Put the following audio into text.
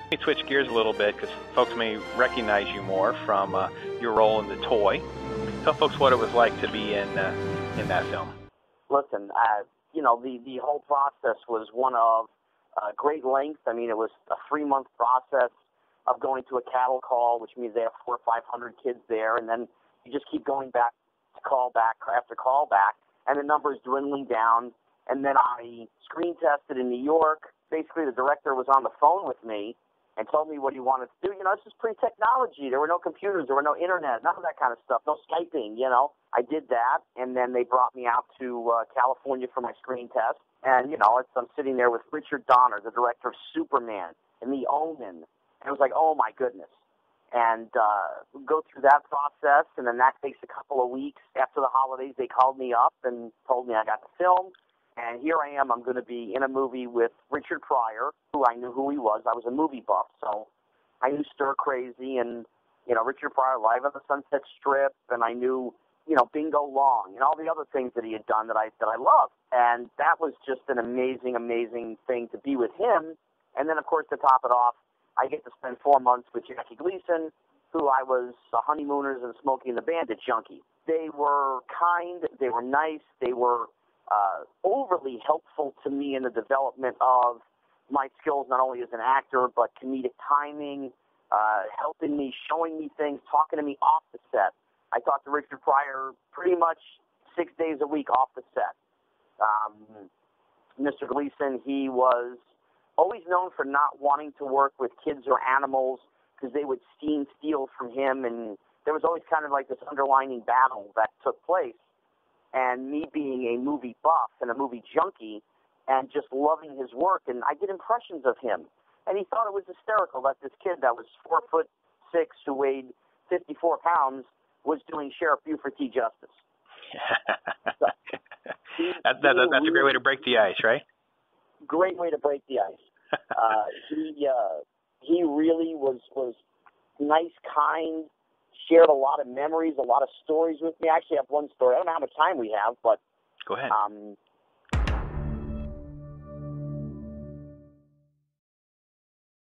Let me switch gears a little bit because folks may recognize you more from your role in The Toy. Tell folks what it was like to be in that film. Listen, the whole process was one of great length. I mean, it was a 3-month process of going to a cattle call, which means they have 400 or 500 kids there, and then you just keep going back to call back after call back, and the number is dwindling down. And then I screen tested in New York. Basically, the director was on the phone with me and told me what he wanted to do. This is pre-technology. There were no computers. There were no internet, none of that kind of stuff, no Skyping, I did that, and then they brought me out to California for my screen test. And, I'm sitting there with Richard Donner, the director of Superman and The Omen. And it was like, oh, my goodness. And go through that process, and then that takes a couple of weeks. After the holidays, they called me up and told me I got the film. And here I am. I'm going to be in a movie with Richard Pryor, who I knew who he was. I was a movie buff, so I knew Stir Crazy and, Richard Pryor Live on the Sunset Strip, and I knew, Bingo Long and all the other things that he had done that I loved. And that was just an amazing, amazing thing to be with him. And then, of course, to top it off, I get to spend 4 months with Jackie Gleason, who I was a honeymooners and Smokey and the Bandit junkie. They were kind. They were nice. They were overly helpful to me in the development of my skills, not only as an actor, but comedic timing, helping me, showing me things, talking to me off the set. I talked to Richard Pryor pretty much 6 days a week off the set. Mr. Gleason, he was always known for not wanting to work with kids or animals because they would steal from him, and there was always kind of like this underlining battle that took place. And me being a movie buff and a movie junkie and just loving his work, and I did impressions of him. And he thought it was hysterical that this kid that was 4'6" who weighed 54 pounds was doing Sheriff Buford T. Justice. So, that's a great way to break the ice, right? Great way to break the ice. He really was nice, kind, shared a lot of memories, a lot of stories with me. I actually have one story. I don't know how much time we have, but go ahead.